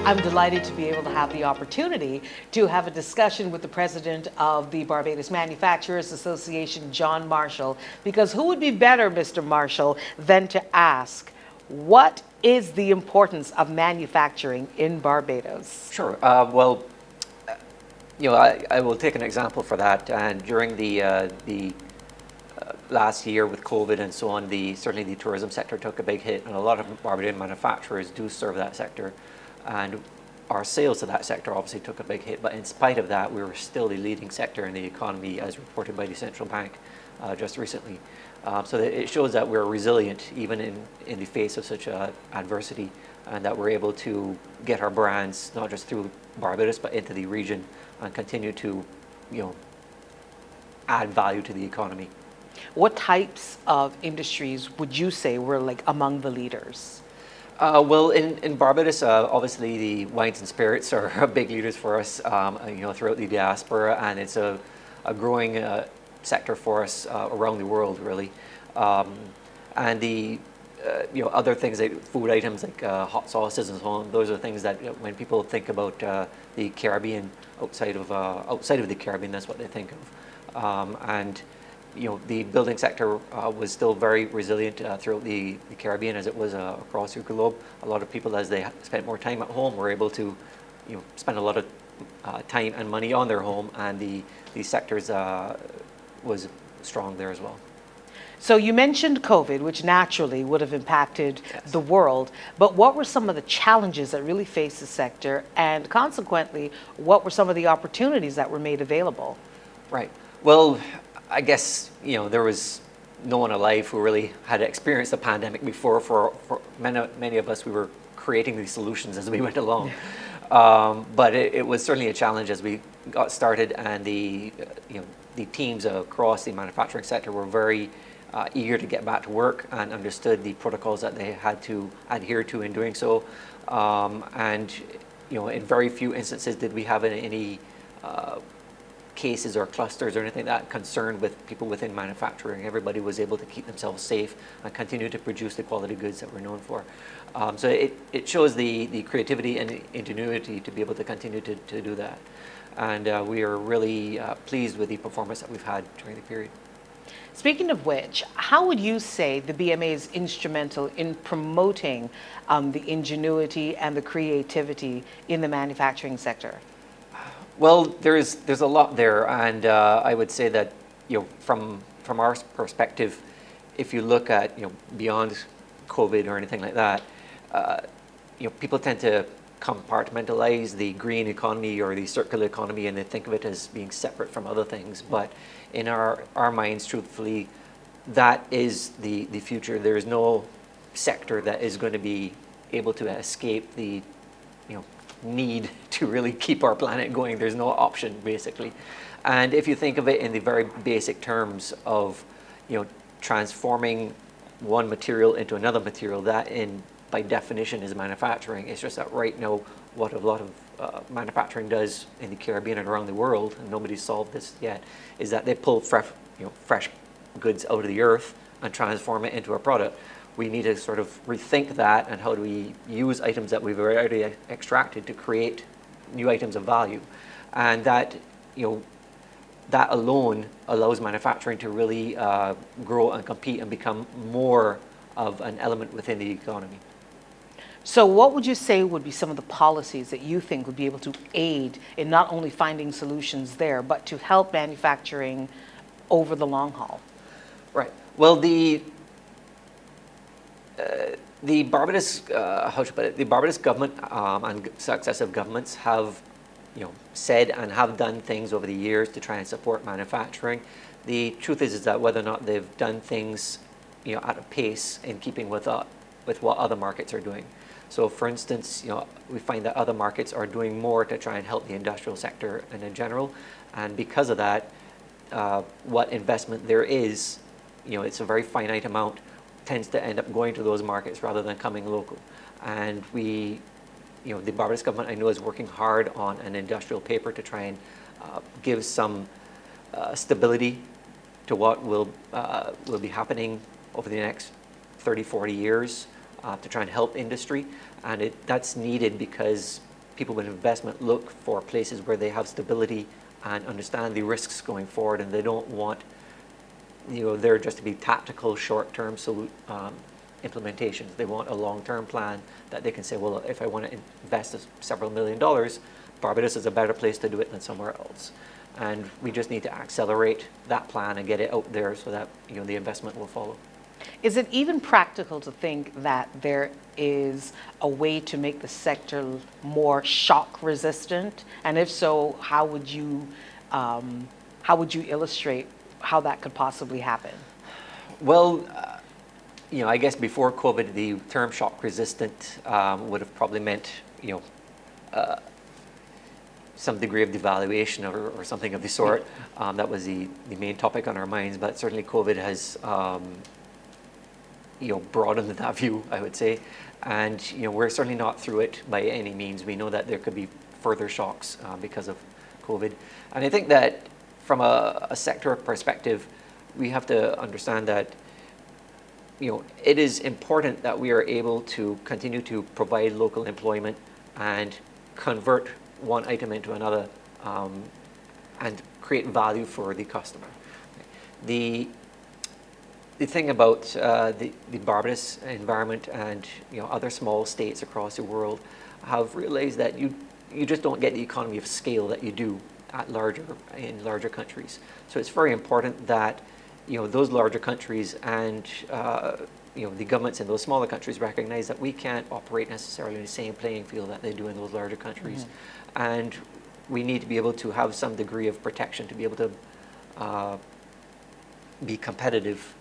I'm delighted to be able to have the opportunity to have a discussion with the president of the Barbados Manufacturers Association, John Marshall, because who would be better, Mr. Marshall, than to ask, what is the importance of manufacturing in Barbados? Sure. I will take an example for that. And during the last year with COVID and so on, certainly the tourism sector took a big hit, and a lot of Barbadian manufacturers do serve that sector. And our sales to that sector obviously took a big hit, but in spite of that, we were still the leading sector in the economy as reported by the central bank just recently. So that it shows that we're resilient even in the face of such adversity, and that we're able to get our brands not just through Barbados but into the region and continue to, add value to the economy. What types of industries would you say were like among the leaders? Well, in Barbados, obviously the wines and spirits are big leaders for us, throughout the diaspora, and it's a growing sector for us around the world, really. And the other things like food items like hot sauces and so on, those are things that when people think about the Caribbean, outside of the Caribbean, that's what they think of. And the building sector was still very resilient throughout the Caribbean as it was across the globe. A lot of people, as they spent more time at home, were able to spend a lot of time and money on their home, and the sectors was strong there as well. So you mentioned COVID, which naturally would have impacted Yes. the world, but what were some of the challenges that really faced the sector, and consequently, what were some of the opportunities that were made available? Right. Well, I guess there was no one alive who really had experienced a pandemic before. For many of us, we were creating these solutions as we went along. But it was certainly a challenge as we got started, and the teams across the manufacturing sector were very eager to get back to work and understood the protocols that they had to adhere to in doing so. And in very few instances did we have any cases or clusters or anything that concerned with people within manufacturing. Everybody was able to keep themselves safe and continue to produce the quality goods that we're known for. So it shows the creativity and the ingenuity to be able to continue to do that. And we are really pleased with the performance that we've had during the period. Speaking of which, how would you say the BMA is instrumental in promoting the ingenuity and the creativity in the manufacturing sector? Well, there's a lot there, and I would say that from our perspective, if you look at beyond COVID or anything like that, people tend to compartmentalize the green economy or the circular economy, and they think of it as being separate from other things. But in our minds, truthfully, that is the future. There is no sector that is going to be able to escape the need to really keep our planet going. There's no option, basically. And if you think of it in the very basic terms of transforming one material into another material, that by definition is manufacturing. It's just that right now what a lot of manufacturing does in the Caribbean and around the world, and nobody's solved this yet, is that they pull fresh goods out of the earth and transform it into a product. We need to sort of rethink that, and how do we use items that we've already extracted to create new items of value. And that that alone allows manufacturing to really grow and compete and become more of an element within the economy. So what would you say would be some of the policies that you think would be able to aid in not only finding solutions there, but to help manufacturing over the long haul? Right. Well, the Barbados, the Barbados government and successive governments have, said and have done things over the years to try and support manufacturing. The truth is that whether or not they've done things, at a pace in keeping with what other markets are doing. So, for instance, we find that other markets are doing more to try and help the industrial sector in general, and because of that, what investment there is, it's a very finite amount, tends to end up going to those markets rather than coming local. And we, the Barbados government, I know, is working hard on an industrial paper to try and give some stability to what will be happening over the next 30, 40 years to try and help industry. And that's needed because people with investment look for places where they have stability and understand the risks going forward, and they don't want, there just to be tactical short-term implementations. They want a long-term plan that they can say, well, if I want to invest several $1 million, Barbados is a better place to do it than somewhere else. And we just need to accelerate that plan and get it out there so that the investment will follow. Is it even practical to think that there is a way to make the sector more shock resistant? And if so, how would you illustrate how that could possibly happen? Well, I guess before COVID, the term shock resistant would have probably meant, some degree of devaluation or something of the sort. That was the main topic on our minds, but certainly COVID has broadened that view, I would say. And we're certainly not through it by any means. We know that there could be further shocks because of COVID. And I think that from a sector perspective, we have to understand that it is important that we are able to continue to provide local employment and convert one item into another and create value for the customer. The thing about the Barbados environment and other small states across the world have realized that you just don't get the economy of scale that you do in larger countries. So it's very important that those larger countries and the governments in those smaller countries recognize that we can't operate necessarily in the same playing field that they do in those larger countries. Mm-hmm. And we need to be able to have some degree of protection to be able to be competitive.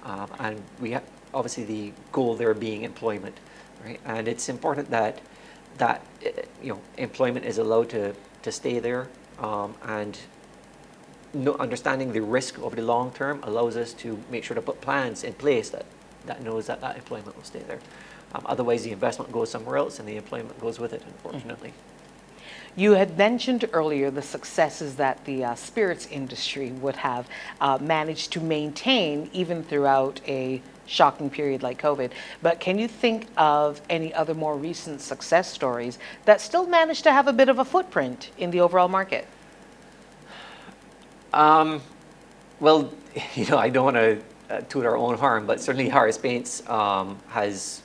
And we have, obviously, the goal there being employment, right? And it's important that employment is allowed to stay there, and understanding the risk over the long term allows us to make sure to put plans in place that knows that employment will stay there. Otherwise, the investment goes somewhere else, and the employment goes with it, unfortunately. Mm-hmm. You had mentioned earlier the successes that the spirits industry would have managed to maintain even throughout a shocking period like COVID. But can you think of any other more recent success stories that still managed to have a bit of a footprint in the overall market? Well, I don't want to toot our own horn, but certainly Harris Paints has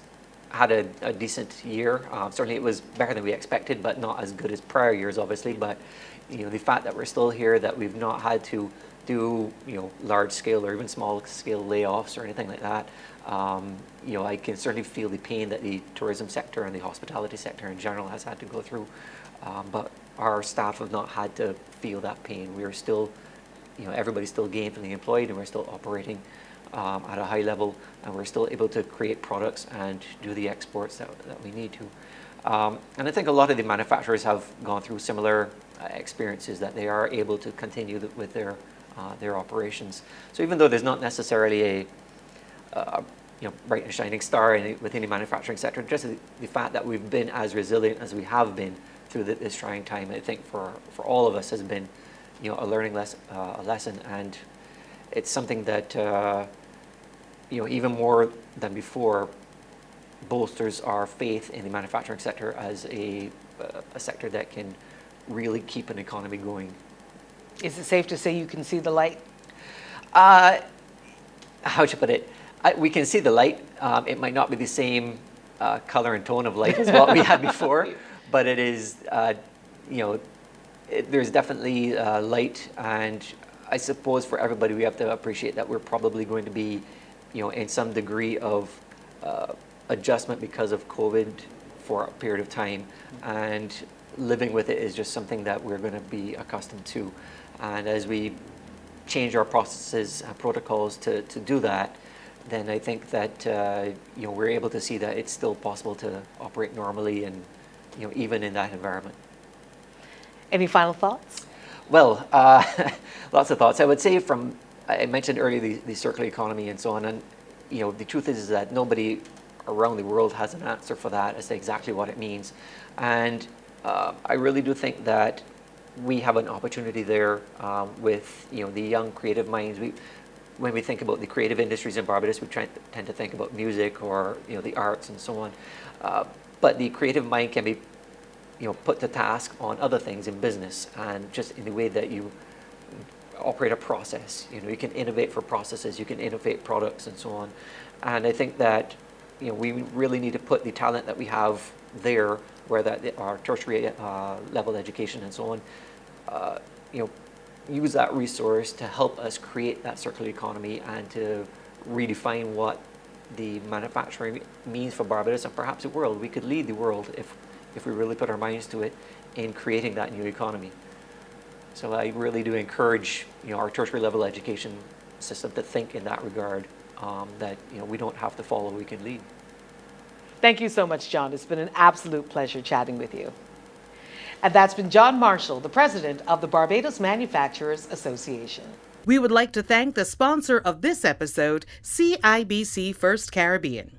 had a decent year. Certainly it was better than we expected, but not as good as prior years, obviously. But the fact that we're still here, that we've not had to do large scale or even small scale layoffs or anything like that, I can certainly feel the pain that the tourism sector and the hospitality sector in general has had to go through. But our staff have not had to feel that pain. We are still, everybody's still gainfully employed, and we're still operating at a high level, and we're still able to create products and do the exports that we need to. And I think a lot of the manufacturers have gone through similar experiences, that they are able to continue with their operations. So even though there's not necessarily a bright and shining star within the manufacturing sector, just the fact that we've been as resilient as we have been through this trying time, I think for all of us has been a learning lesson, and it's something that even more than before bolsters our faith in the manufacturing sector as a sector that can really keep an economy going. Is it safe to say you can see the light? How should I put it? We can see the light. It might not be the same color and tone of light as what we had before, but it is, there's definitely light, and I suppose for everybody we have to appreciate that we're probably going to be, in some degree of adjustment because of COVID for a period of time, and living with it is just something that we're going to be accustomed to. And as we change our processes and protocols to do that, then I think that we're able to see that it's still possible to operate normally, and even in that environment. Any final thoughts? Well, lots of thoughts. I would say I mentioned earlier the circular economy and so on, and the truth is that nobody around the world has an answer for that as to exactly what it means. And I really do think that we have an opportunity there with the young creative minds. When we think about the creative industries in Barbados, we tend to think about music or the arts and so on. But the creative mind can be put the task on other things in business and just in the way that you operate a process. You can innovate for processes, you can innovate products and so on. And I think that we really need to put the talent that we have there, where that our tertiary level education and so on, use that resource to help us create that circular economy and to redefine what the manufacturing means for Barbados and perhaps the world. We could lead the world if we really put our minds to it in creating that new economy. So I really do encourage our tertiary level education system to think in that regard, that we don't have to follow, we can lead. Thank you so much, John. It's been an absolute pleasure chatting with you. And that's been John Marshall, the president of the Barbados Manufacturers Association. We would like to thank the sponsor of this episode, CIBC First Caribbean.